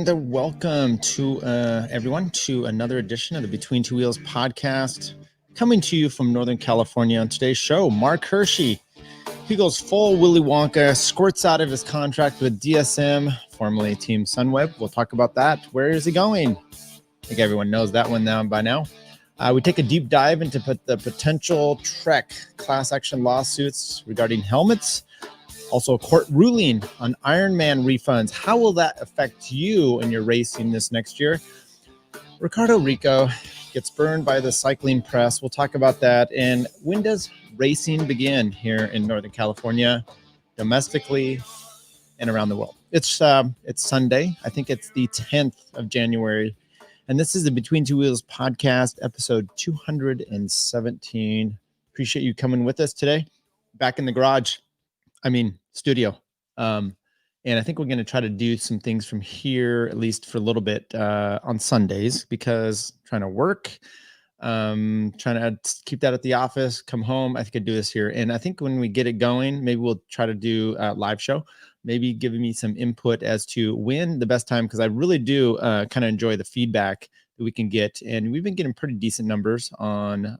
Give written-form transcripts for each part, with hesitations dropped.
And welcome to everyone to another edition of the Between Two Wheels podcast, coming to you from Northern California. On today's show, Marc Hirschi. He goes full Willy Wonka, squirts out of his contract with DSM, formerly Team Sunweb. We'll talk about that. Where is he going? I think everyone knows that one now by now. We take a deep dive into the potential Trek class action lawsuits regarding helmets. Also, a court ruling on Ironman refunds. How will that affect you and your racing this next year? Ricardo Ricco gets burned by the cycling press. We'll talk about that. And when does racing begin here in Northern California, domestically and around the world? It's Sunday. I think it's the 10th of January. And this is the Between Two Wheels podcast, episode 217. Appreciate you coming with us today. Back in the garage. Studio. And I think we're going to try to do some things from here, at least for a little bit on Sundays, because I'm trying to work, trying to keep that at the office, come home. I think I'd do this here. And I think when we get it going, maybe we'll try to do a live show, maybe giving me some input as to when the best time, because I really do kind of enjoy the feedback that we can get. And we've been getting pretty decent numbers on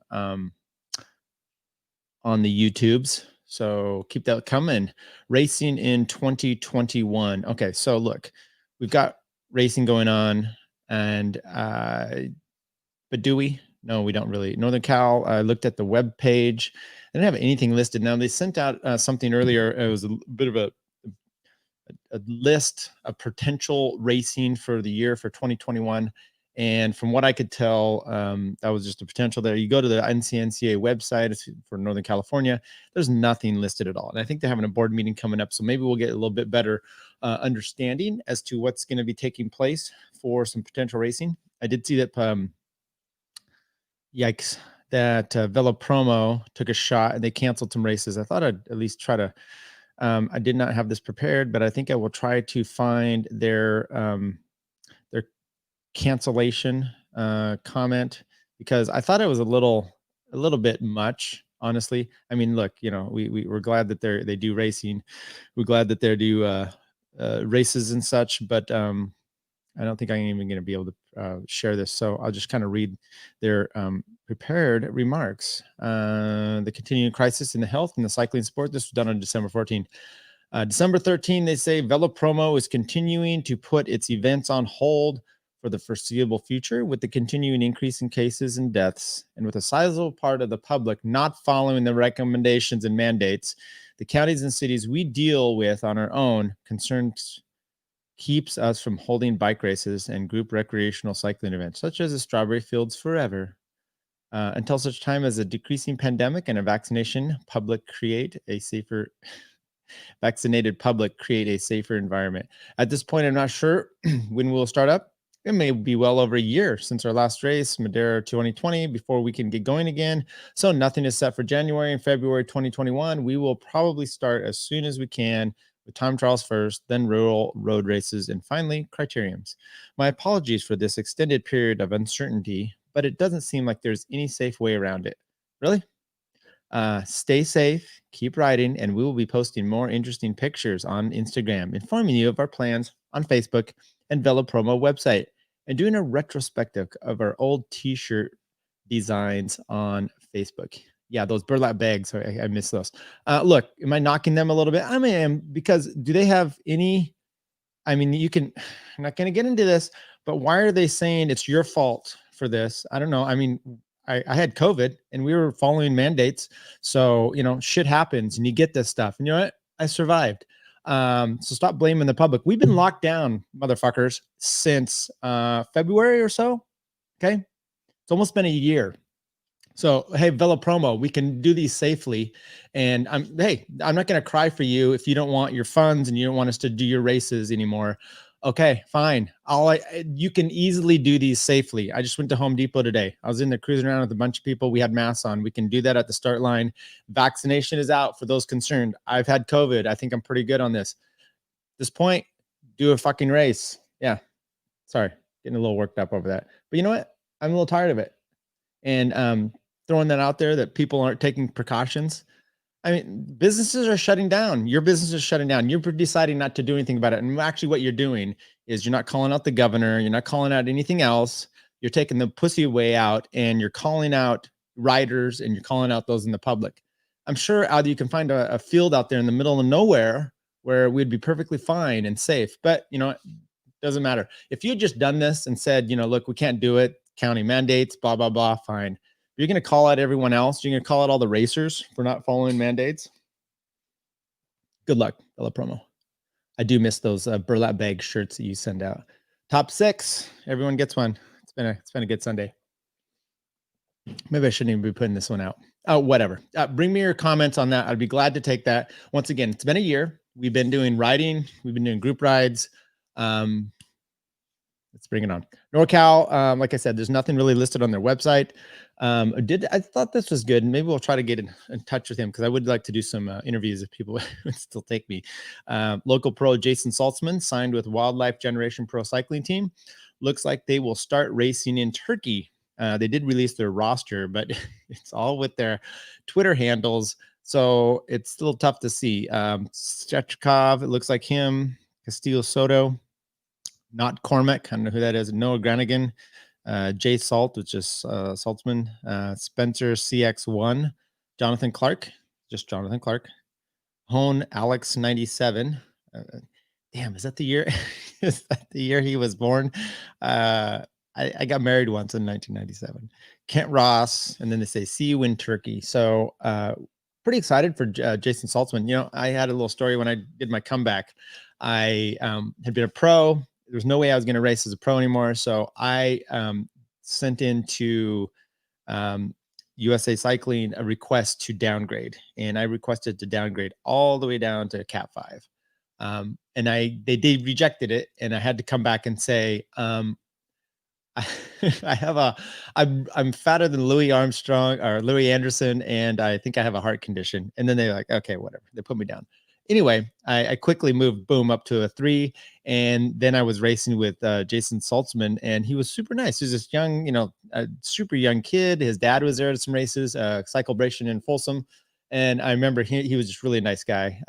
the YouTubes. So keep that coming. Racing in 2021. Okay, so look, we've got racing going on, and but do we? No, we don't really. Northern Cal, I looked at the web page. They didn't have anything listed. Now they sent out something earlier. It was a bit of a list of potential racing for the year for 2021. And from what I could tell, that was just a potential there. You go to the NCNCA website for Northern California, there's nothing listed at all. And I think they're having a board meeting coming up. So maybe we'll get a little bit better understanding as to what's going to be taking place for some potential racing. I did see that, that Velo Promo took a shot and they canceled some races. I thought I'd at least try to, I did not have this prepared, but I think I will try to find their cancellation comment, because I thought it was a little bit much, honestly. I mean, look, we're glad that they do racing. We're glad that they do races and such, but I don't think I'm even going to be able to share this. So I'll just kind of read their prepared remarks. The continuing crisis in the health in the cycling sport. This was done on December 14th. December 13, they say Velo Promo is continuing to put its events on hold for the foreseeable future, with the continuing increase in cases and deaths, and with a sizable part of the public not following the recommendations and mandates, the counties and cities we deal with on our own concerns keeps us from holding bike races and group recreational cycling events, such as the Strawberry Fields Forever, until such time as a decreasing pandemic and a vaccinated public create a safer environment. At this point, I'm not sure when we'll start up. It may be well over a year since our last race, Madeira 2020, before we can get going again. So nothing is set for January and February 2021. We will probably start as soon as we can with time trials first, then rural road races, and finally criteriums. My apologies for this extended period of uncertainty, but it doesn't seem like there's any safe way around it. Really? Stay safe, keep riding, and we will be posting more interesting pictures on Instagram, informing you of our plans on Facebook and Velo Promo website, and doing a retrospective of our old t-shirt designs on Facebook. Yeah, those burlap bags. I miss those. Look, am I knocking them a little bit? I am, because do they have any, I'm not going to get into this, but why are they saying it's your fault for this? I don't know. I had COVID and we were following mandates. So, shit happens and you get this stuff. And you know what? I survived. So stop blaming the public. We've been locked down, motherfuckers, since February or so. Okay. It's almost been a year. So, hey, Velo Promo, we can do these safely. And I'm not going to cry for you if you don't want your funds and you don't want us to do your races anymore. Okay, fine. You can easily do these safely. I just went to Home Depot today. I was in there cruising around with a bunch of people. We had masks on. We can do that at the start line. Vaccination is out for those concerned. I've had COVID. I think I'm pretty good on this. At this point, do a fucking race. Yeah. Sorry, getting a little worked up over that. But you know what? I'm a little tired of it. And throwing that out there that people aren't taking precautions. I mean, businesses are shutting down. Your business is shutting down. You're deciding not to do anything about it. And actually what you're doing is you're not calling out the governor. You're not calling out anything else. You're taking the pussy way out and you're calling out riders and you're calling out those in the public. I'm sure Aldi, you can find a field out there in the middle of nowhere where we'd be perfectly fine and safe. But, it doesn't matter. If you had just done this and said, look, we can't do it, county mandates, blah, blah, blah, fine. You're going to call out everyone else. You're going to call out all the racers for not following mandates. Good luck, Bella Promo. I do miss those burlap bag shirts that you send out. Top 6, everyone gets one. It's been a good Sunday. Maybe I shouldn't even be putting this one out. Oh, whatever. Bring me your comments on that. I'd be glad to take that. Once again, it's been a year. We've been doing riding. We've been doing group rides. Let's bring it on. NorCal, like I said, there's nothing really listed on their website. I thought this was good. Maybe we'll try to get in touch with him because I would like to do some interviews if people would still take me. Local pro Jason Saltzman signed with Wildlife Generation Pro Cycling Team. Looks like they will start racing in Turkey. They did release their roster, but it's all with their Twitter handles. So it's a little tough to see. Strechkov, it looks like him. Castillo Soto, not Cormac. I don't know who that is. Noah Granigan. Jay Salt, which is Saltzman. Spencer CX1. Jonathan Clark, just Jonathan Clark. Hone Alex 97. Damn, is that the year? Is that the year he was born? I got married once in 1997. Kent Ross, and then they say, see you in Turkey. So pretty excited for Jason Saltzman. I had a little story when I did my comeback. I had been a pro. There was no way I was going to race as a pro anymore. So I sent into USA Cycling a request to downgrade. And I requested to downgrade all the way down to Cat 5. And they rejected it. And I had to come back and say, I'm fatter than Louis Armstrong or Louis Anderson, and I think I have a heart condition. And then they're like, okay, whatever. They put me down. Anyway, I quickly moved, boom, up to a 3. And then I was racing with Jason Saltzman, and he was super nice. He was this young, a super young kid. His dad was there at some races, Cyclebration in Folsom. And I remember he was just really a nice guy.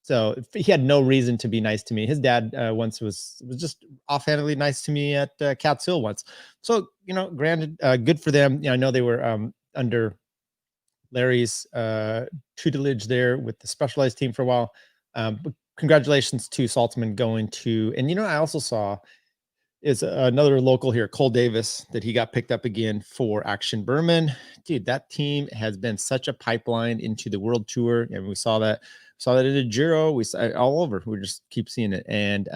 So he had no reason to be nice to me. His dad once was just offhandedly nice to me at Cats Hill once. So, granted, good for them. I know they were under Larry's tutelage there with the Specialized team for a while. But congratulations to Saltzman going to, and I also saw is another local here, Cole Davis, that he got picked up again for Action Berman. Dude, that team has been such a pipeline into the World Tour, and we saw that in the Giro. We saw it all over. We just keep seeing it, and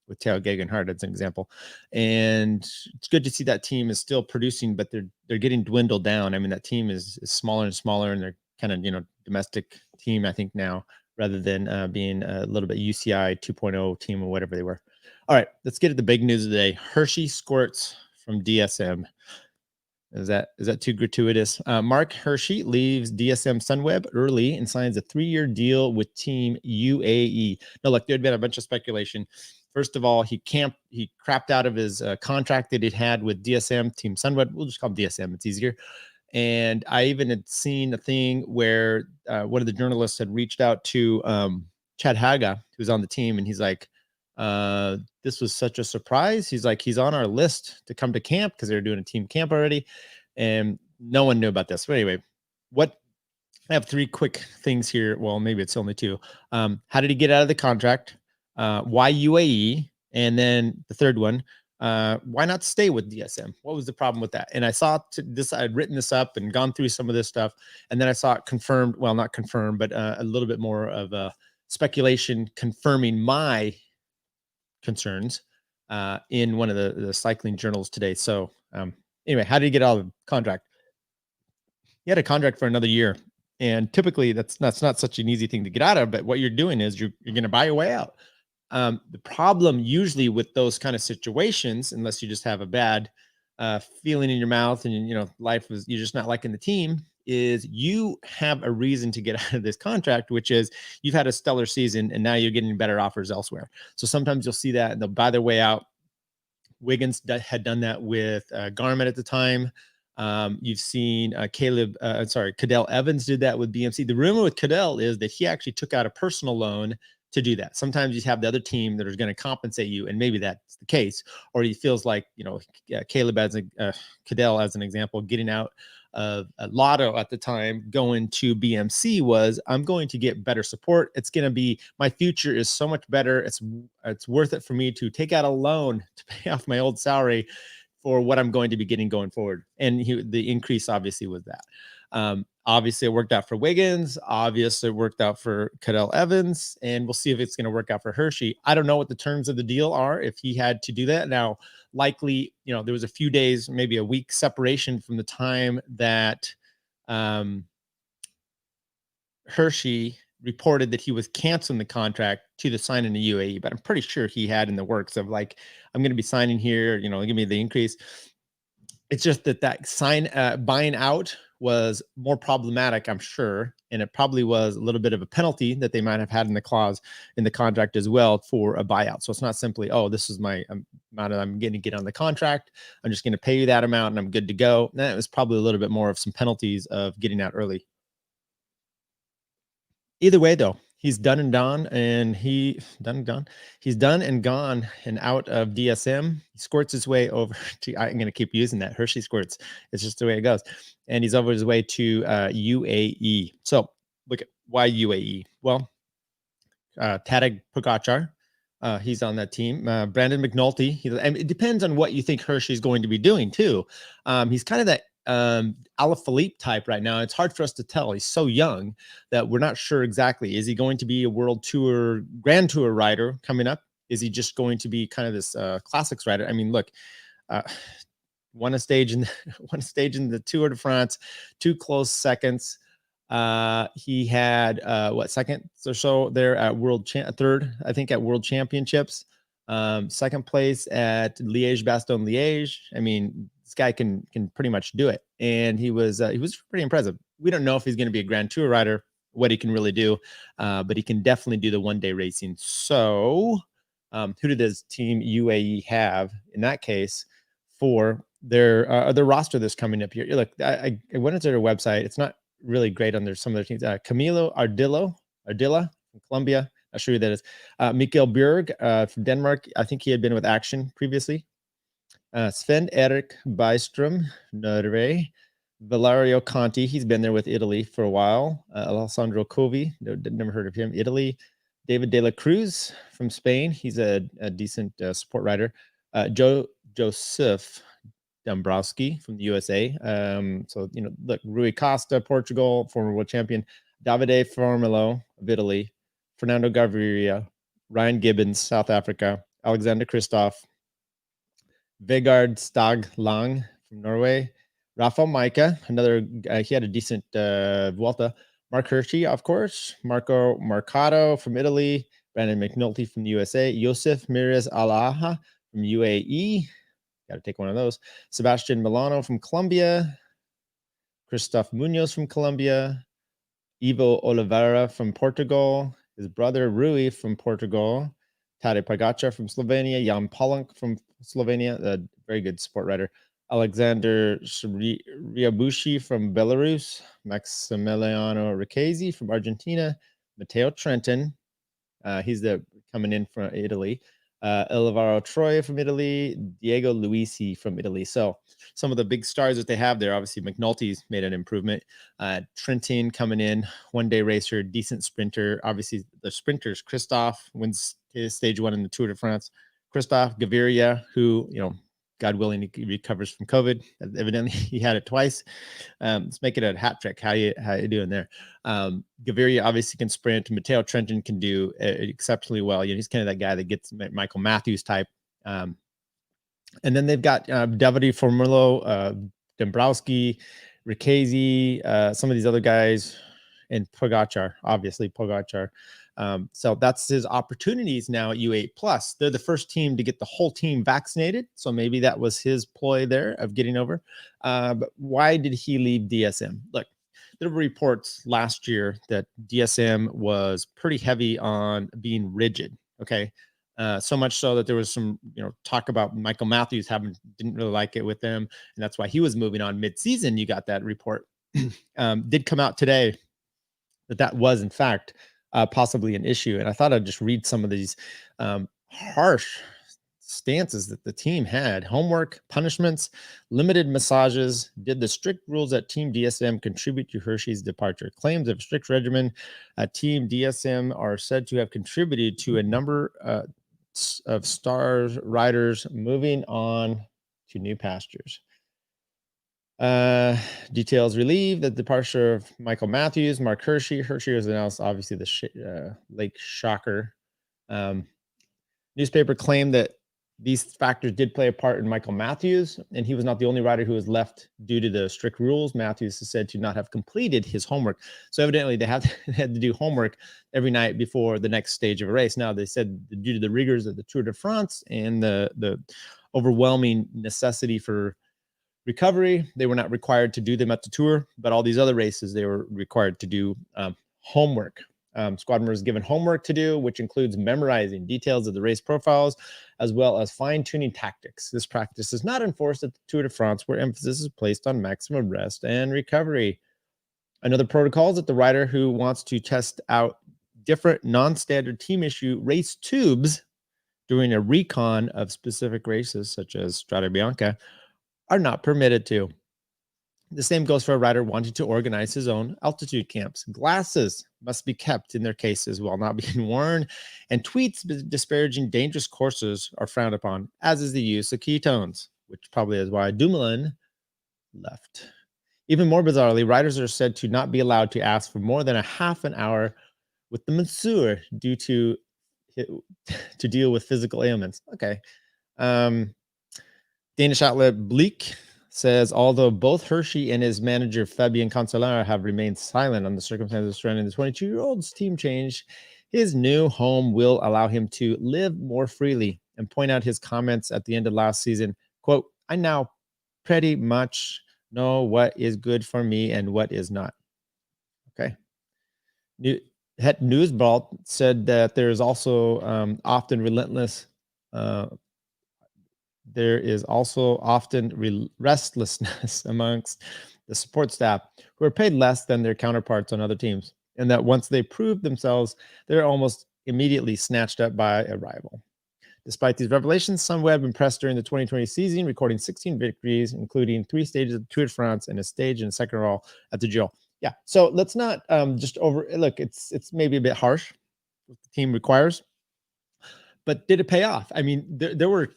with Tao Gegenhardt as an example. And it's good to see that team is still producing, but they're getting dwindled down. I mean, that team is smaller and smaller, and they're kind of domestic team, I think, now, rather than being a little bit UCI 2.0 team or whatever they were. All right, let's get to the big news of the day. Hirschi Squirts from DSM. Is that too gratuitous? Marc Hirschi leaves DSM Sunweb early and signs a 3-year deal with Team UAE. Now, look, there had been a bunch of speculation. First of all, he crapped out of his contract that he'd had with DSM, Team Sunweb. We'll just call him DSM. It's easier. And I even had seen a thing where one of the journalists had reached out to Chad Haga, who's on the team, and he's like, this was such a surprise. He's like, he's on our list to come to camp because they're doing a team camp already, and no one knew about this. But anyway, I have 3 quick things here. Well, maybe it's only 2. How did he get out of the contract? Why UAE? And then the third one, why not stay with DSM? What was the problem with that? And I saw this, I'd written this up and gone through some of this stuff, and then I saw it confirmed. Well, not confirmed, but a little bit more of a speculation confirming my concerns in one of the cycling journals today. So anyway, how did he get out of the contract? He had a contract for another year, and typically that's not such an easy thing to get out of. But what you're doing is you're going to buy your way out. The problem usually with those kind of situations, unless you just have a bad feeling in your mouth and you're just not liking the team, is you have a reason to get out of this contract, which is you've had a stellar season and now you're getting better offers elsewhere. So sometimes you'll see that and they'll buy their way out. Wiggins had done that with Garmin at the time. You've seen Cadell Evans did that with BMC. The rumor with Cadell is that he actually took out a personal loan to do that. Sometimes you have the other team that is going to compensate you, and maybe that's the case. Or he feels like, Cadell, as an example, getting out of Lotto at the time, going to BMC was, I'm going to get better support. It's going to be, my future is so much better. It's worth it for me to take out a loan to pay off my old salary for what I'm going to be getting going forward. And the increase obviously was that. Obviously, it worked out for Wiggins. Obviously, it worked out for Cadell Evans. And we'll see if it's going to work out for Hirschi. I don't know what the terms of the deal are if he had to do that. Now, likely, there was a few days, maybe a week separation from the time that Hirschi reported that he was canceling the contract to the sign in the UAE, but I'm pretty sure he had in the works of like, I'm going to be signing here, give me the increase. It's just that buying out was more problematic, I'm sure. And it probably was a little bit of a penalty that they might have had in the clause in the contract as well for a buyout. So it's not simply, oh, this is my amount I'm going to get on the contract. I'm just going to pay you that amount and I'm good to go. That was probably a little bit more of some penalties of getting out early. Either way, though, he's done and gone, and he's done and gone and out of DSM. He squirts his way over to, I'm going to keep using that, Hirschi squirts. It's just the way it goes. And he's over his way to UAE. So look at why UAE. Well, Tadej Pogacar, he's on that team. Brandon McNulty. It depends on what you think Hirschi's going to be doing too. He's kind of that Alaphilippe type right now. It's hard for us to tell. He's so young that we're not sure exactly. Is he going to be a world tour, grand tour rider coming up? Is he just going to be kind of this classics rider? I mean, look, won a stage in the Tour de France, 2 close seconds. He had second or so there at third, I think, at World Championships. Second place at Liège-Bastogne-Liège. I mean, this guy can pretty much do it, and he was pretty impressive. We don't know if he's going to be a Grand Tour rider, what he can really do, but he can definitely do the one-day racing. So, who does Team UAE have in that case for their roster that's coming up here? Look, I went into their website. It's not really great on some of their teams. Camilo Ardila from Colombia. Not sure who that is. Mikkel Bjerg from Denmark. I think he had been with Action previously. Sven Erik Byström, Norway. Valerio Conti, he's been there with Italy for a while. Alessandro Covi, never heard of him, Italy. David De La Cruz from Spain. He's a decent support rider. Joseph Dombrowski from the USA. Look, Rui Costa, Portugal, former world champion. Davide Formello of Italy. Fernando Gaviria, Ryan Gibbons, South Africa. Alexander Kristoff. Vegard Stag Lang from Norway. Rafael Maika, another, he had a decent Vuelta. Marc Hirschi, of course. Marco Mercado from Italy. Brandon McNulty from the USA. Josef Mires Alaha from UAE. Got to take one of those. Sebastian Milano from Colombia. Christoph Munoz from Colombia. Ivo Oliveira from Portugal. His brother Rui from Portugal. Tadej Pogacar from Slovenia. Jan Polonc from Slovenia, a very good sport rider. Alexander Riabushi from Belarus. Maximiliano Ricchesi from Argentina. Matteo Trentin, he's coming in from Italy. Elvaro Troy from Italy. Diego Luisi from Italy. So some of the big stars that they have there, obviously McNulty's made an improvement. Trentin coming in, one-day racer, decent sprinter. Obviously the sprinters, Christoph wins his stage 1 in the Tour de France. Christoph Gaviria, who, God willing, he recovers from COVID. Evidently, he had it twice. Let's make it a hat trick. How you doing there? Gaviria obviously can sprint. Matteo Trentin can do exceptionally well. He's kind of that guy that gets Michael Matthews type. And then they've got Davide Formello, Dombrowski, Ricchesi, some of these other guys, and Pogacar, obviously Pogacar. So that's his opportunities now at U8 Plus. They're the first team to get the whole team vaccinated. So maybe that was his ploy there of getting over. But why did he leave DSM? Look, there were reports last year that DSM was pretty heavy on being rigid. Okay. So much so that there was some, talk about Michael Matthews didn't really like it with them, and that's why he was moving on mid-season. You got that report. Did come out today that was in fact possibly an issue, and I thought I'd just read some of these harsh stances that the team had. Homework, punishments, limited massages. Did the strict rules at Team DSM contribute to Hirschi's departure? Claims of strict regimen at Team DSM are said to have contributed to a number of stars riders moving on to new pastures. Details relieved the departure of Michael Matthews, Marc Hirschi. Hirschi was announced, obviously, the Lake Shocker. Newspaper claimed that these factors did play a part in Michael Matthews, and he was not the only rider who was left due to the strict rules. Matthews is said to not have completed his homework. So evidently they had to do homework every night before the next stage of a race. Now, they said due to the rigors of the Tour de France and the overwhelming necessity for recovery, they were not required to do them at the Tour, but all these other races, they were required to do homework. Squad members given homework to do, which includes memorizing details of the race profiles, as well as fine-tuning tactics. This practice is not enforced at the Tour de France, where emphasis is placed on maximum rest and recovery. Another protocol is that the rider who wants to test out different non-standard team issue race tubes during a recon of specific races, such as Strade Bianche, are not permitted to. The same goes for a rider wanting to organize his own altitude camps. Glasses must be kept in their cases while not being worn, and tweets disparaging dangerous courses are frowned upon, as is the use of ketones, which probably is why Dumoulin left. Even more bizarrely, riders are said to not be allowed to ask for more than a half an hour with the masseur due to deal with physical ailments. Okay. Danish outlet Bleak says, although both Hirschi and his manager Fabien Cancellara have remained silent on the circumstances surrounding the 22-year-old's team change, his new home will allow him to live more freely, and point out his comments at the end of last season, quote, I now pretty much know what is good for me and what is not. Okay. Het Nieuwsblad said that there is also often relentless there is also often restlessness amongst the support staff who are paid less than their counterparts on other teams, and that once they prove themselves, they're almost immediately snatched up by a rival. Despite these revelations, Sunweb impressed during the 2020 season, recording 16 victories, including 3 stages of the Tour de France and a stage in the second row at the Giro. Yeah, so let's not just look. It's maybe a bit harsh what the team requires, but did it pay off? I mean, there were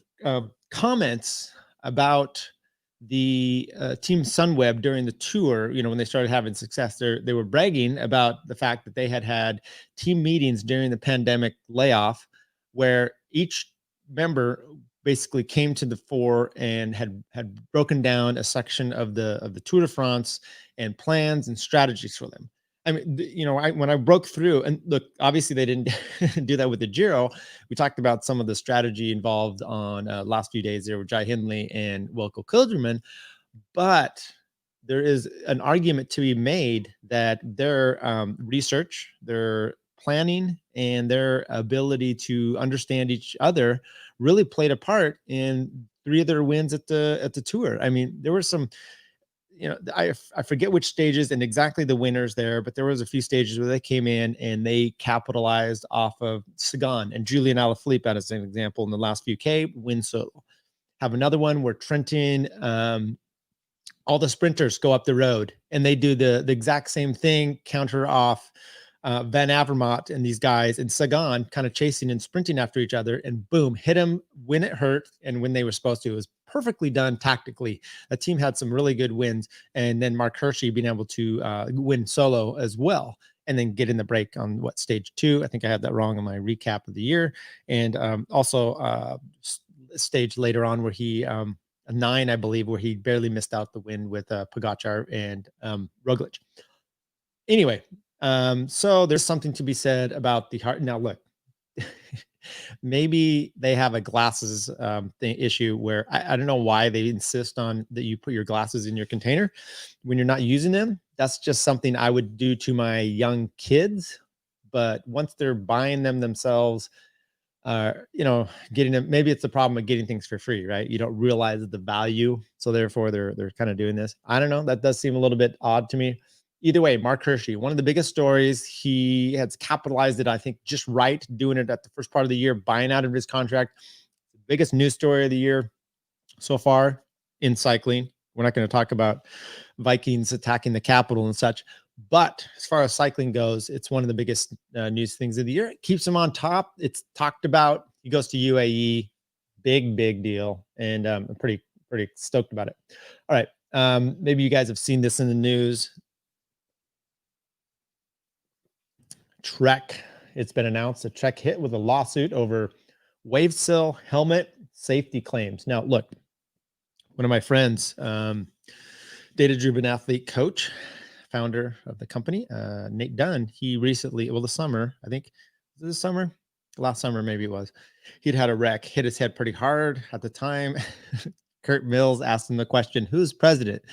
comments about the Team Sunweb during the tour, when they started having success. They were bragging about the fact that they had team meetings during the pandemic layoff, where each member basically came to the fore and had broken down a section of the Tour de France and plans and strategies for them. I mean, when I broke through, and look, obviously they didn't do that with the Giro. We talked about some of the strategy involved on last few days there with Jai Hindley and Wilco Kilderman, but there is an argument to be made that their research, their planning, and their ability to understand each other really played a part in 3 of their wins at the Tour. I mean, there were some. I forget which stages and exactly the winners there, but there was a few stages where they came in and they capitalized off of Sagan and Julian Alaphilippe as an example in the last few K win solo. Have another one where Trentin, all the sprinters go up the road and they do the exact same thing, counter off Van Avermaet and these guys, and Sagan kind of chasing and sprinting after each other, and boom, hit him when it hurt and when they were supposed to. It was perfectly done tactically. The team had some really good wins, and then Marc Hirschi being able to win solo as well, and then get in the break on stage 2. I think I had that wrong on my recap of the year, and also stage later on where he 9, I believe, where he barely missed out the win with Pogacar and Roglic. Anyway. So there's something to be said about the heart. Now, look, maybe they have a glasses issue where I don't know why they insist on that you put your glasses in your container when you're not using them. That's just something I would do to my young kids. But once they're buying them themselves, getting them. Maybe it's the problem of getting things for free, right? You don't realize the value, so therefore they're kind of doing this. I don't know. That does seem a little bit odd to me. Either way, Marc Hirschi, one of the biggest stories. He has capitalized it, I think, just right, doing it at the first part of the year, buying out of his contract. Biggest news story of the year so far in cycling. We're not going to talk about Vikings attacking the Capitol and such, but as far as cycling goes, it's one of the biggest news things of the year. It keeps him on top. It's talked about. He goes to UAE, big deal, and I'm pretty stoked about it. All right, maybe you guys have seen this in the news. Trek. It's been announced that Trek hit with a lawsuit over Wavesill helmet safety claims. Now, look, one of my friends, data-driven athlete coach, founder of the company, Nate Dunn, he recently, this summer, I think, was it this summer? Last summer, maybe it was. He'd had a wreck, hit his head pretty hard at the time. Curt Mills asked him the question, who's president?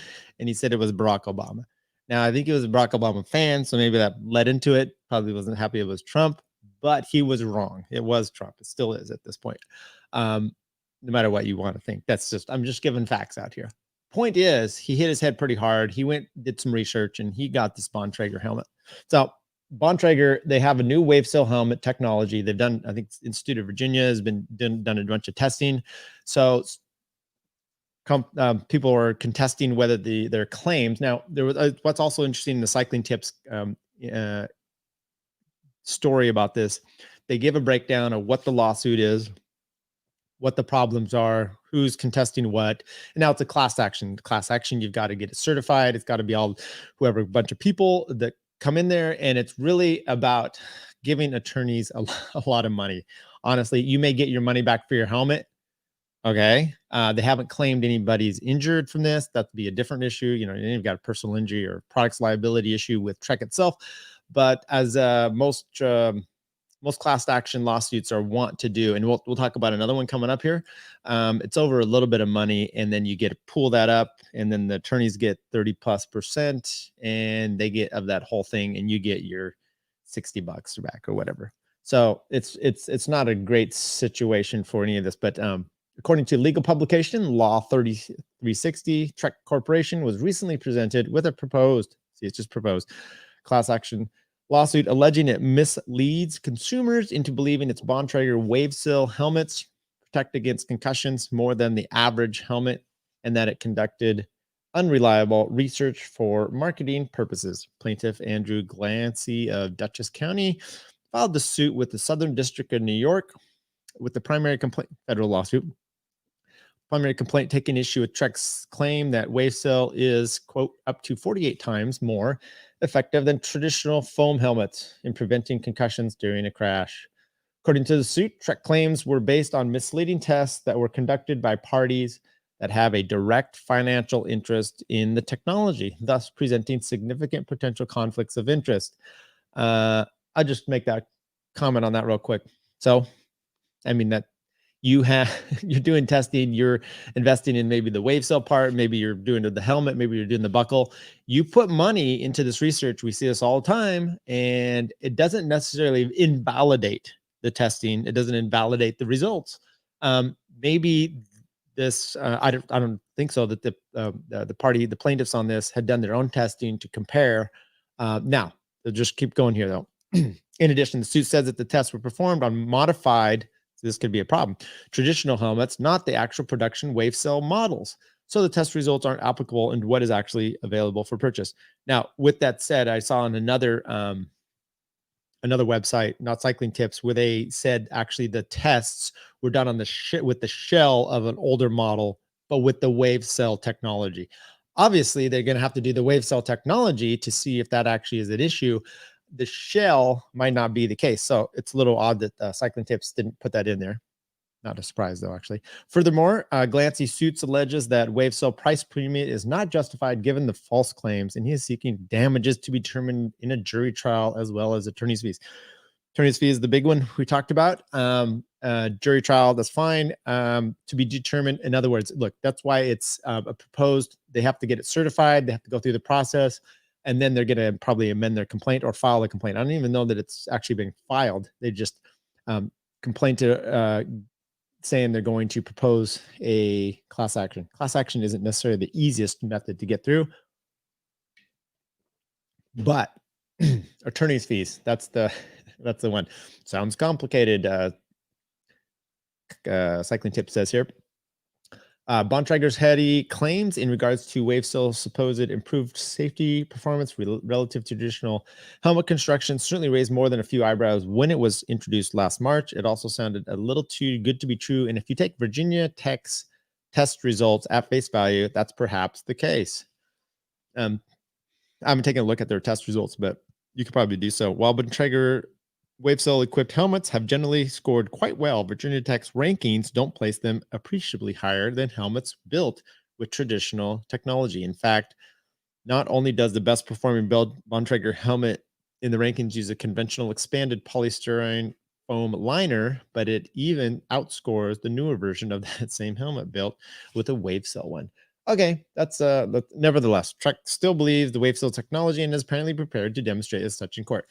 And he said it was Barack Obama. Now, I think he was a Barack Obama fan, so maybe that led into it. Probably wasn't happy it was Trump, but he was wrong. It was Trump. It still is at this point. No matter what you want to think. I'm just giving facts out here. Point is, he hit his head pretty hard. He did some research, and he got this Bontrager helmet. So Bontrager, they have a new Wavesill helmet technology. They've done, I think, Institute of Virginia has done a bunch of testing. So people are contesting whether their claims. Now, there was what's also interesting in the Cycling Tips story about this. They give a breakdown of what the lawsuit is, what the problems are, who's contesting what. And now it's a class action. Class action, you've got to get it certified. It's got to be a bunch of people that come in there. And it's really about giving attorneys a lot of money. Honestly, you may get your money back for your helmet. Okay. They haven't claimed anybody's injured from this. That'd be a different issue. You've got a personal injury or products liability issue with Trek itself. But as most class action lawsuits are want to do, and we'll talk about another one coming up here. It's over a little bit of money, and then you get to pull that up, and then the attorneys get 30+%, and they get of that whole thing, and you get your $60 back or whatever. So it's not a great situation for any of this, but according to legal publication Law 3360, Trek Corporation was recently presented with a proposed class action lawsuit alleging it misleads consumers into believing its Bontrager Wavesill helmets protect against concussions more than the average helmet, and that it conducted unreliable research for marketing purposes. Plaintiff Andrew Glancy of Dutchess County filed the suit with the Southern District of New York with the primary complaint, federal lawsuit. Primary complaint taking issue with Trek's claim that Wavesill is, quote, up to 48 times more effective than traditional foam helmets in preventing concussions during a crash. According to the suit, Trek claims were based on misleading tests that were conducted by parties that have a direct financial interest in the technology, thus presenting significant potential conflicts of interest. I'll just make that comment on that real quick. So, I mean, that you're doing testing, you're investing in maybe the Wavesill part, maybe you're doing the helmet, maybe you're doing the buckle. You put money into this research. We see this all the time, and it doesn't necessarily invalidate the testing. It doesn't invalidate the results. Maybe this, I don't think so, that the plaintiffs on this had done their own testing to compare. Now, they'll just keep going here though. In addition, the suit says that the tests were performed on modified, this could be a problem, traditional helmets, not the actual production Wavesill models. So the test results aren't applicable in what is actually available for purchase. Now, with that said, I saw on another website, not Cycling Tips, where they said actually the tests were done on with the shell of an older model, but with the Wavesill technology. Obviously, they're going to have to do the Wavesill technology to see if that actually is an issue. The shell might not be the case. So it's a little odd that Cycling Tips didn't put that in there. Not a surprise, though, actually. Furthermore, Glancy suits alleges that Wavesill price premium is not justified given the false claims, and he is seeking damages to be determined in a jury trial as well as attorney's fees. Attorney's fee is the big one we talked about. Jury trial, that's fine. To be determined. In other words, look, that's why it's a proposed. They have to get it certified. They have to go through the process. And then they're going to probably amend their complaint or file a complaint. I don't even know that it's actually been filed. They just complaint to saying they're going to propose a class action. Class action isn't necessarily the easiest method to get through, but attorney's fees, that's the one. Sounds complicated. Cycling Tip says here. Bontrager's heady claims in regards to Wavesail's supposed improved safety performance relative to traditional helmet construction certainly raised more than a few eyebrows when it was introduced last March. It also sounded a little too good to be true. And if you take Virginia Tech's test results at face value, that's perhaps the case. I haven't taken a look at their test results, but you could probably do so. While Bontrager Wavesail equipped helmets have generally scored quite well, Virginia Tech's rankings don't place them appreciably higher than helmets built with traditional technology. In fact, not only does the best performing build Bontrager helmet in the rankings use a conventional expanded polystyrene foam liner, but it even outscores the newer version of that same helmet built with a Wavesail one. Okay, that's nevertheless, Trek still believes the Wavesail technology and is apparently prepared to demonstrate as such in court.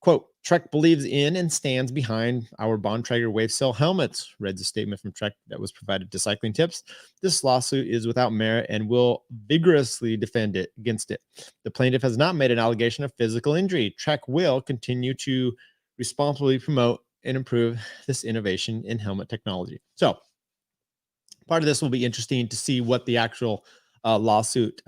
Quote, Trek believes in and stands behind our Bontrager Wavesail helmets, read the statement from Trek that was provided to Cycling Tips. This lawsuit is without merit and will vigorously defend it against it. The plaintiff has not made an allegation of physical injury. Trek will continue to responsibly promote and improve this innovation in helmet technology. So part of this will be interesting to see what the actual lawsuit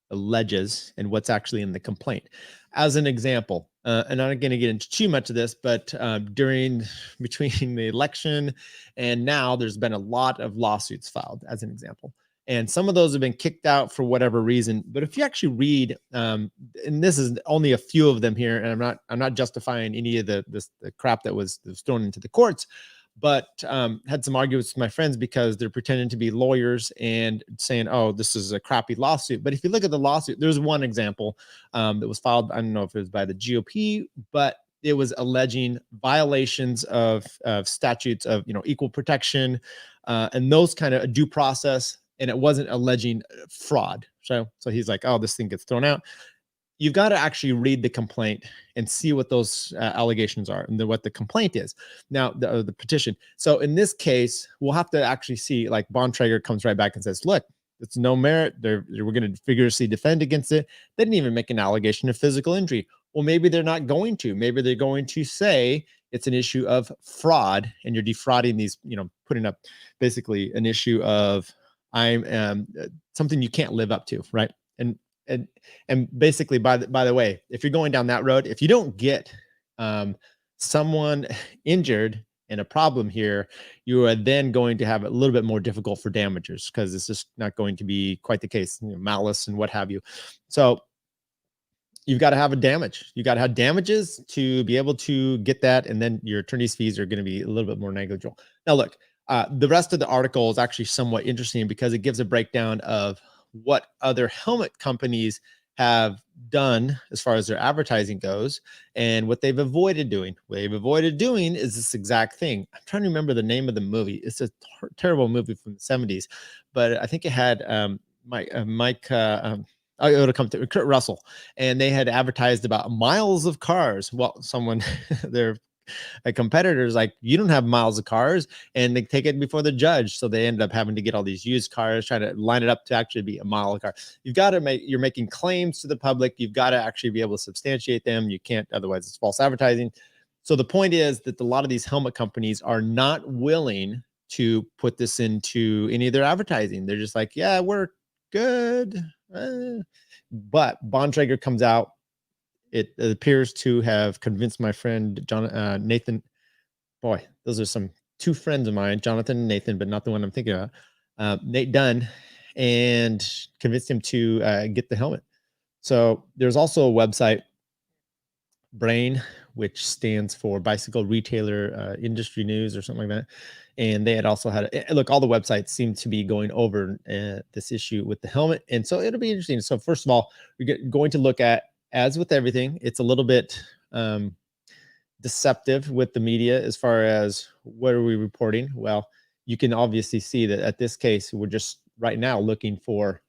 alleges and what's actually in the complaint. As an example, and I'm not going to get into too much of this, but between the election and now, there's been a lot of lawsuits filed, as an example. And some of those have been kicked out for whatever reason. But if you actually read, and this is only a few of them here, and I'm not justifying any of the crap that was thrown into the courts, but had some arguments with my friends because they're pretending to be lawyers and saying, oh, this is a crappy lawsuit. But if you look at the lawsuit, there's one example that was filed. I don't know if it was by the GOP, but it was alleging violations of statutes of, equal protection and those kind of due process. And it wasn't alleging fraud. So he's like, oh, this thing gets thrown out. You've got to actually read the complaint and see what those allegations are and what the complaint is. Now, the petition. So in this case, we'll have to actually see, like, Bontrager comes right back and says, look, it's no merit. We're going to vigorously defend against it. They didn't even make an allegation of physical injury. Well, maybe they're not going to. Maybe they're going to say it's an issue of fraud and you're defrauding these, putting up basically an issue of something you can't live up to, right? And basically, by the way, if you're going down that road, if you don't get someone injured in a problem here, you are then going to have it a little bit more difficult for damagers because it's just not going to be quite the case, malice and what have you. So you've got to have a damage. You got to have damages to be able to get that, and then your attorney's fees are going to be a little bit more negligible. Now, look, the rest of the article is actually somewhat interesting because it gives a breakdown of what other helmet companies have done as far as their advertising goes and what they've avoided doing. What they've avoided doing is this exact thing. I'm trying to remember the name of the movie. It's a terrible movie from the 70s, but I think it had it'll come to Curt Russell, and they had advertised about miles of cars. Well, someone, their competitors, like, you don't have miles of cars, and they take it before the judge. So they end up having to get all these used cars, trying to line it up to actually be a mile of car. You're making claims to the public. You've got to actually be able to substantiate them. You can't, otherwise it's false advertising. So the point is that a lot of these helmet companies are not willing to put this into any of their advertising. They're just like, yeah, we're good. But Bontrager comes out. It appears to have convinced my friend Nathan. Boy, those are two friends of mine, Jonathan and Nathan, but not the one I'm thinking of. Nate Dunn, and convinced him to get the helmet. So there's also a website, Brain, which stands for Bicycle Retailer Industry News or something like that. And they had also had look, all the websites seem to be going over this issue with the helmet. And so it'll be interesting. So first of all, we're going to look at, as with everything, it's a little bit deceptive with the media as far as what are we reporting. Well, you can obviously see that at this case, we're just right now looking for,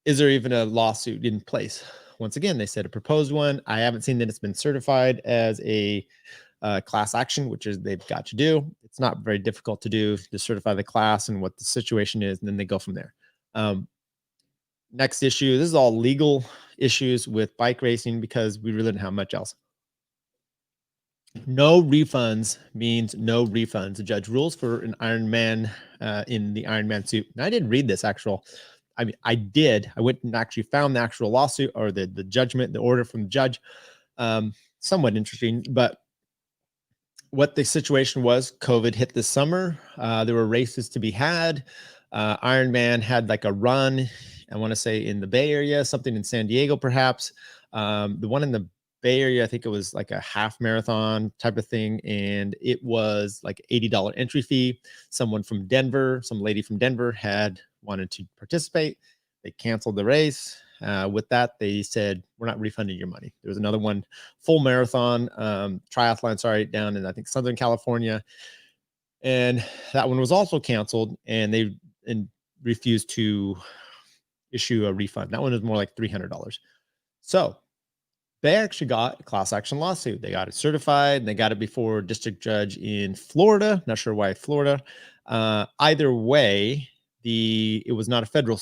is there even a lawsuit in place? Once again, they said a proposed one. I haven't seen that it's been certified as a class action, which is they've got to do. It's not very difficult to do, to certify the class and what the situation is, and then they go from there. Next issue, this is all legal issues with bike racing because we really didn't have much else. No refunds means no refunds. The judge rules for an Ironman in the Ironman suit. And I didn't read this actual. I mean, I did. I went and actually found the actual lawsuit or the judgment, the order from the judge. Somewhat interesting, but what the situation was, COVID hit this summer. There were races to be had. Ironman had like a run, I want to say in the Bay Area, something in San Diego, perhaps. The one in the Bay Area, I think it was like a half marathon type of thing. And it was like $80 entry fee. Someone from Denver, some lady from Denver had wanted to participate. They canceled the race. With that, they said, we're not refunding your money. There was another one, full marathon, triathlon, down in, I think, Southern California. And that one was also canceled, and they refused to issue a refund. That one was more like $300. So they actually got a class action lawsuit. They got it certified, and they got it before a district judge in Florida. Not sure why Florida. Either way, it was not a federal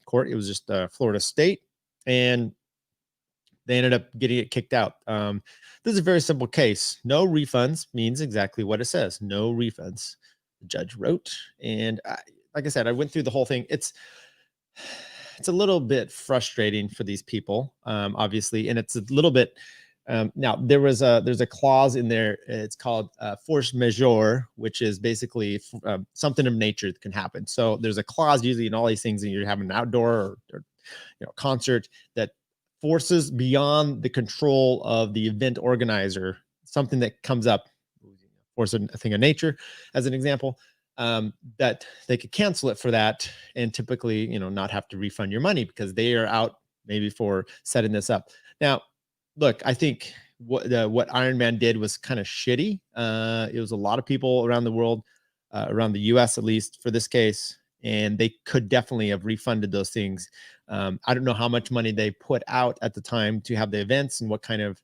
court. It was just Florida state, and they ended up getting it kicked out. This is a very simple case. No refunds means exactly what it says. No refunds. The judge wrote, and like I said, I went through the whole thing. It's a little bit frustrating for these people, obviously, and it's a little bit. Now there's a clause in there. It's called force majeure, which is basically something of nature that can happen. So there's a clause usually in all these things, and you're having an outdoor or concert that forces beyond the control of the event organizer, something that comes up, force a thing of nature, as an example, that they could cancel it for that, and typically, not have to refund your money because they are out maybe for setting this up. Now, look, I think what Ironman did was kind of shitty. It was a lot of people around the world, around the US at least for this case, and they could definitely have refunded those things. I don't know how much money they put out at the time to have the events and what kind of.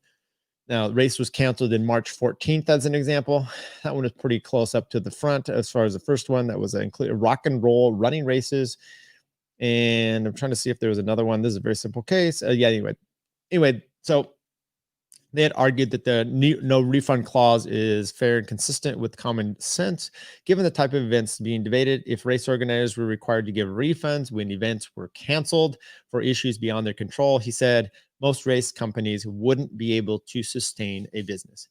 Now, the race was canceled in March 14th, as an example. That one was pretty close up to the front as far as the first one. That was a rock and roll running races. And I'm trying to see if there was another one. This is a very simple case. Anyway, so they had argued that the no refund clause is fair and consistent with common sense, given the type of events being debated. If race organizers were required to give refunds when events were canceled for issues beyond their control, he said, most race companies wouldn't be able to sustain a business.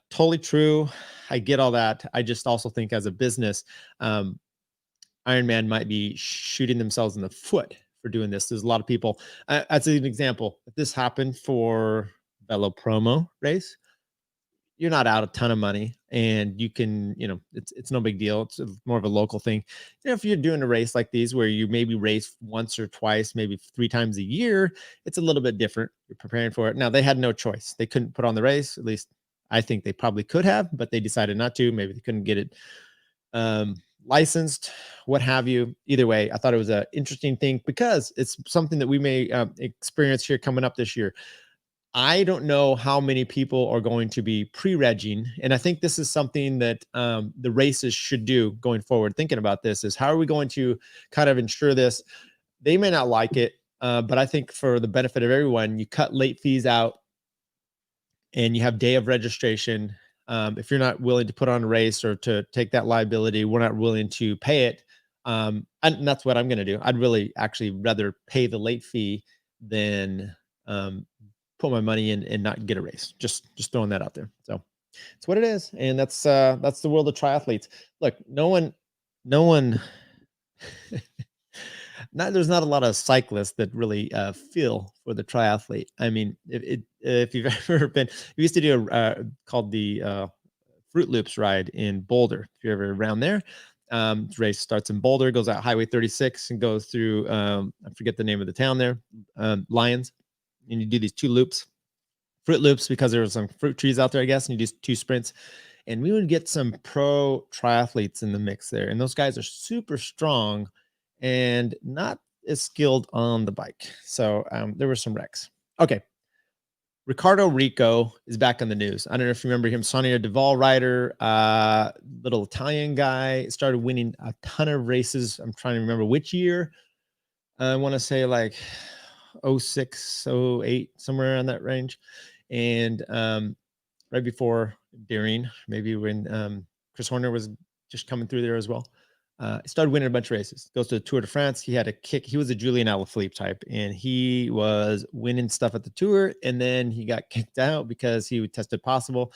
Totally true. I get all that. I just also think as a business, Ironman might be shooting themselves in the foot for doing this. There's a lot of people. As an example, if this happened for Velo Promo race, you're not out a ton of money, and you can, it's no big deal. It's more of a local thing. If you're doing a race like these where you maybe race once or twice, maybe 3 times a year, it's a little bit different. You're preparing for it. Now, they had no choice. They couldn't put on the race. At least I think they probably could have, but they decided not to. Maybe they couldn't get it licensed, what have you. Either way, I thought it was an interesting thing because it's something that we may experience here coming up this year. I don't know how many people are going to be pre-regging. And I think this is something that the races should do going forward. Thinking about this is, how are we going to kind of ensure this? They may not like it, but I think for the benefit of everyone, you cut late fees out and you have day of registration. If you're not willing to put on a race or to take that liability, we're not willing to pay it. And that's what I'm going to do. I'd really actually rather pay the late fee than put my money in and not get a race. Just throwing that out there. So it's what it is. And that's the world of triathletes. Look, no one, there's not a lot of cyclists that really feel for the triathlete. I mean, if you've ever been, we used to do called the Fruit Loops ride in Boulder. If you're ever around there, race starts in Boulder, goes out Highway 36 and goes through, I forget the name of the town there, Lyons. And you do these 2 loops, fruit loops, because there were some fruit trees out there, I guess, and you do 2 sprints. And we would get some pro triathletes in the mix there. And those guys are super strong and not as skilled on the bike. So there were some wrecks. Okay. Ricardo Ricco is back on the news. I don't know if you remember him, Sonia Duval rider, little Italian guy, started winning a ton of races. I'm trying to remember which year. I want to say like 06, 08, somewhere in that range. And right before, during, maybe when Chris Horner was just coming through there as well. He started winning a bunch of races. Goes to the Tour de France. He had a kick. He was a Julian Alaphilippe type, and he was winning stuff at the Tour. And then he got kicked out because he tested positive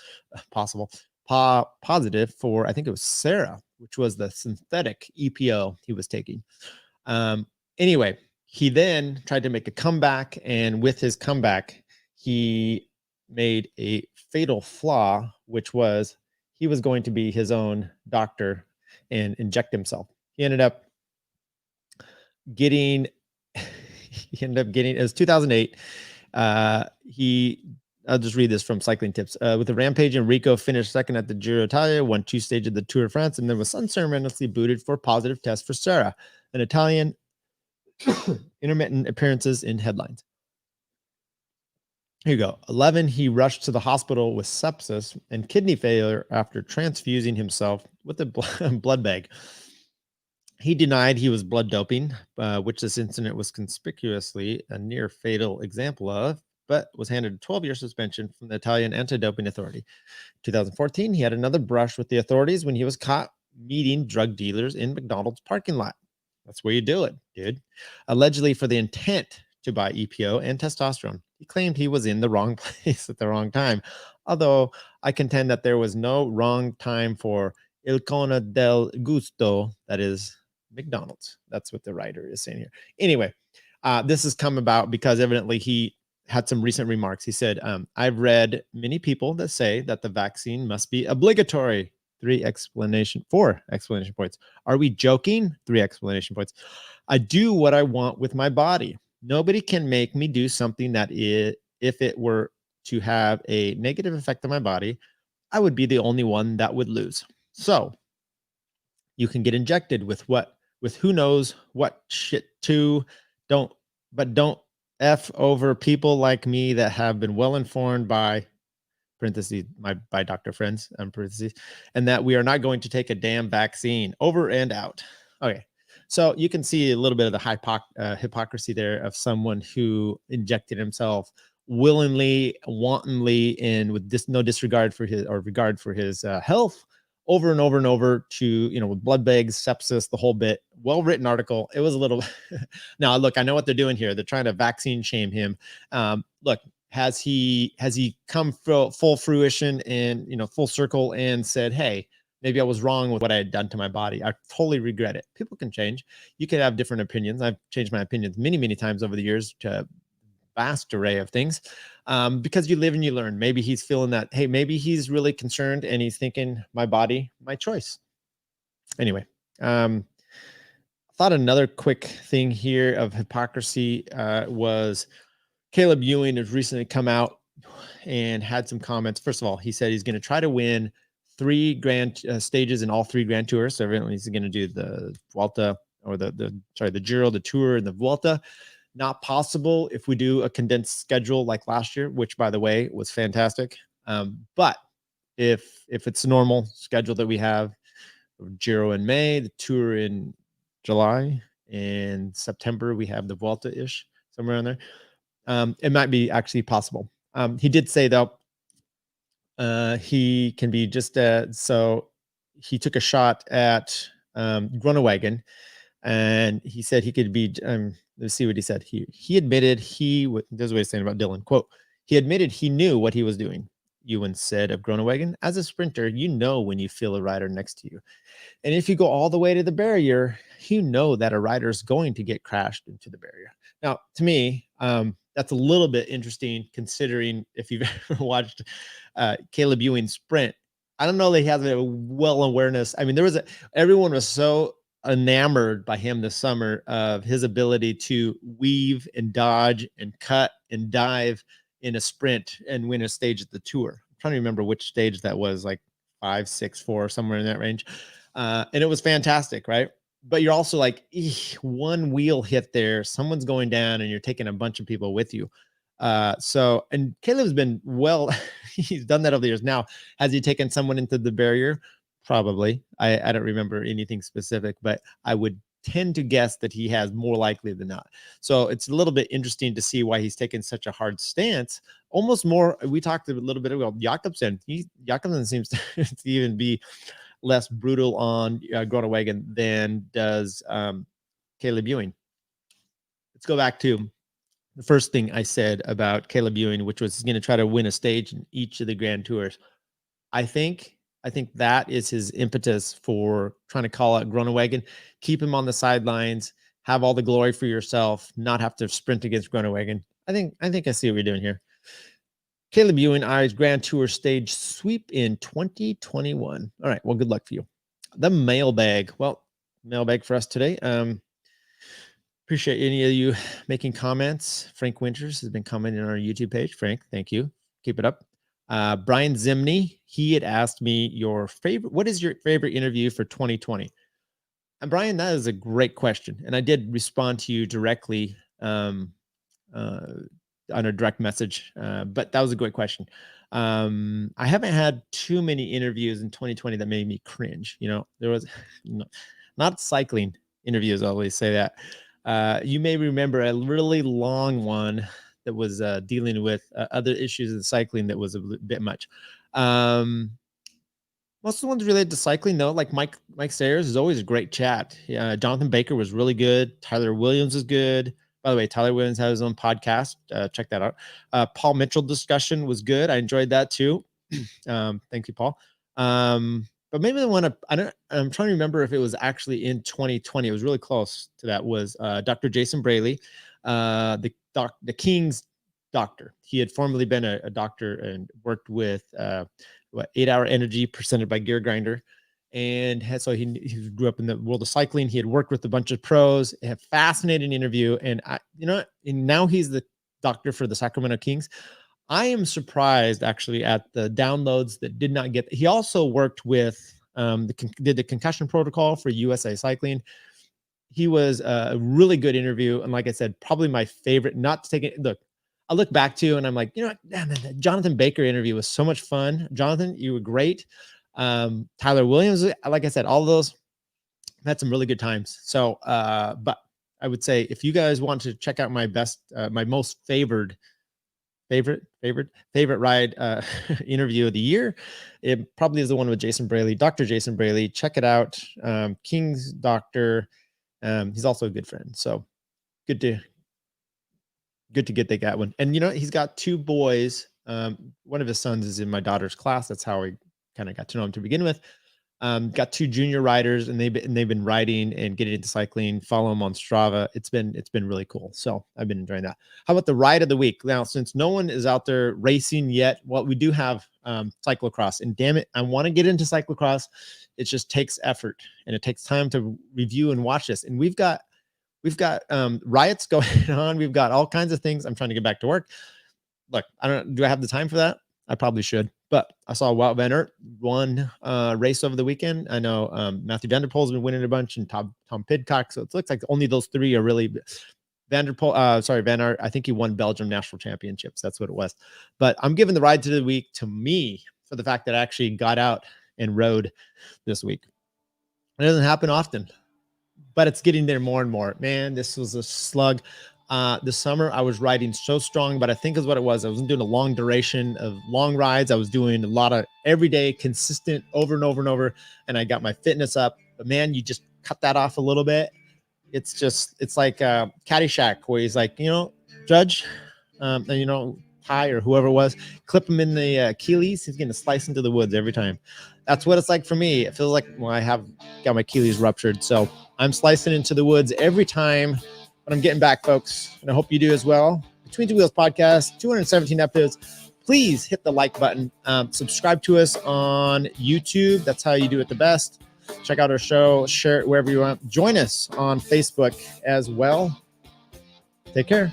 for, I think it was Sarah, which was the synthetic EPO he was taking. Anyway, he then tried to make a comeback, and with his comeback, he made a fatal flaw, which was he was going to be his own doctor and inject himself. He ended up getting, it was 2008. I'll just read this from Cycling Tips. With the rampage, Enrico finished second at the Giro d'Italia, won 2 stages of the Tour de France, and then was unceremoniously booted for positive test for Sarah, an Italian. Intermittent appearances in headlines. Here you go. 11, he rushed to the hospital with sepsis and kidney failure after transfusing himself with a blood bag. He denied he was blood doping, which this incident was conspicuously a near fatal example of, but was handed a 12-year suspension from the Italian anti-doping authority. 2014, he had another brush with the authorities when he was caught meeting drug dealers in McDonald's parking lot. That's where you do it, dude. Allegedly for the intent to buy EPO and testosterone. He claimed he was in the wrong place at the wrong time. Although I contend that there was no wrong time for Il Cone del Gusto, that is McDonald's. That's what the writer is saying here. Anyway, this has come about because evidently he had some recent remarks. He said, I've read many people that say that the vaccine must be obligatory. 4 explanation points. Are we joking? 3 explanation points. I do what I want with my body. Nobody can make me do something that if it were to have a negative effect on my body, I would be the only one that would lose. So you can get injected with who knows what shit too. Don't F over people like me that have been well informed by parentheses, by doctor friends, parentheses, and that we are not going to take a damn vaccine. Over and out. Okay. So you can see a little bit of the hypocrisy there of someone who injected himself willingly, wantonly, and with no disregard for his health over and over and over to, with blood bags, sepsis, the whole bit. Well-written article. It was a little, now look, I know what they're doing here. They're trying to vaccine shame him. Look, has he come full fruition and, full circle and said, hey, maybe I was wrong with what I had done to my body. I totally regret it. People can change. You can have different opinions. I've changed my opinions many, many times over the years to a vast array of things, because you live and you learn. Maybe he's feeling that, hey, maybe he's really concerned and he's thinking my body, my choice. Anyway, I thought another quick thing here of hypocrisy was Caleb Ewing has recently come out and had some comments. First of all, he said he's going to try to win 3 grand stages in all 3 Grand Tours. So evidently he's going to do the Vuelta or the Giro, the Tour, and the Vuelta. Not possible if we do a condensed schedule like last year, which by the way was fantastic. But if it's a normal schedule that we have, Giro in May, the Tour in July, and September we have the Vuelta-ish, somewhere in there. It might be actually possible. He did say though, he can be just so he took a shot at Groenewegen, and he said he could be. Let's see what he said. He admitted there's a way of saying about Dylan. Quote: he admitted he knew what he was doing. Ewan said of Groenewegen, as a sprinter, you know when you feel a rider next to you. And if you go all the way to the barrier, you know that a rider is going to get crashed into the barrier. Now, to me, that's a little bit interesting considering if you've ever watched Caleb Ewing sprint. I don't know that he has a well awareness. I mean, everyone was so enamored by him this summer of his ability to weave and dodge and cut and dive in a sprint and win a stage at the Tour. I'm trying to remember which stage that was, like 5, 6, 4, somewhere in that range. And it was fantastic, right? But you're also like, one wheel hit there, someone's going down and you're taking a bunch of people with you. So, and Caleb's been he's done that over the years. Now, has he taken someone into the barrier? Probably. I don't remember anything specific, but I would tend to guess that he has more likely than not. So it's a little bit interesting to see why he's taken such a hard stance. Almost more, we talked a little bit about Jakobsen. Jakobsen seems to even be less brutal on Groenewegen than does Caleb Ewing. Let's go back to the first thing I said about Caleb Ewing, which was he's going to try to win a stage in each of the Grand Tours. I think that is his impetus for trying to call out Groenewegen, keep him on the sidelines, have all the glory for yourself, not have to sprint against Groenewegen. I think I see what we're doing here. Caleb Ewing eyes Grand Tour stage sweep in 2021. All right, well, good luck for you. The mailbag. Well, mailbag for us today. Appreciate any of you making comments. Frank Winters has been commenting on our YouTube page. Frank, thank you. Keep it up. Brian Zimney, he had asked me what is your favorite interview for 2020? And Brian, that is a great question. And I did respond to you directly on a direct message, but that was a great question. I haven't had too many interviews in 2020 that made me cringe. There was not cycling interviews. I always say that. You may remember a really long one that was dealing with other issues in cycling that was a bit much. Most of the ones related to cycling, though, like Mike Sayers is always a great chat. Jonathan Baker was really good. Tyler Williams is good. By the way, Tyler Williams has his own podcast. Check that out. Paul Mitchell discussion was good. I enjoyed that too. Thank you, Paul. But maybe the one I'm trying to remember if it was actually in 2020. It was really close to that. Was Dr. Jason Braley, the King's doctor. He had formerly been a doctor and worked with 8 Hour Energy presented by Gear Grinder, and he grew up in the world of cycling. He had worked with a bunch of pros. A fascinating interview, and and now he's the doctor for the Sacramento Kings. I am surprised actually at the downloads that did not get. He also worked with did the concussion protocol for USA Cycling. He was a really good interview, and like I said, probably my favorite. Not to take it. Look, I look back to and I'm like, damn, the Jonathan Baker interview was so much fun. Jonathan, you were great. Tyler Williams, like I said, all of those had some really good times. So, but I would say if you guys want to check out my most favorite ride interview of the year, it probably is the one with Jason Braley, Dr. Jason Braley. Check it out. King's doctor. He's also a good friend. So good to get that one. And he's got 2 boys. One of his sons is in my daughter's class. That's how I kind of got to know him to begin with. Got 2 junior riders, and they've been riding and getting into cycling. Follow them on Strava. It's been really cool. So I've been enjoying that. How about the ride of the week? Now, since no one is out there racing yet, well, we do have cyclocross, and damn it, I want to get into cyclocross. It just takes effort, and it takes time to review and watch this. And we've got riots going on. We've got all kinds of things. I'm trying to get back to work. Look, do I have the time for that? I probably should, but I saw Wout van Aert won race over the weekend. I know Matthew Van Der Poel's been winning a bunch, and Tom Pidcock. So it looks like only those 3 are really Van Aert. I think he won Belgium national championships. That's what it was. But I'm giving the ride to the week to me for the fact that I actually got out and rode this week. It doesn't happen often, but it's getting there more and more. Man, this was a slug. This summer I was riding so strong, but I think is what it was. I wasn't doing a long duration of long rides. I was doing a lot of everyday, consistent, over and over and over, and I got my fitness up. But man, you just cut that off a little bit. It's like Caddyshack, where he's like, Judge, and Ty or whoever it was, clip him in the Achilles. He's going to slice into the woods every time. That's what it's like for me. It feels like I have got my Achilles ruptured, so I'm slicing into the woods every time. But I'm getting back, folks, and I hope you do as well. Between Two Wheels Podcast, 217 episodes. Please hit the like button. Subscribe to us on YouTube. That's how you do it the best. Check out our show. Share it wherever you want. Join us on Facebook as well. Take care.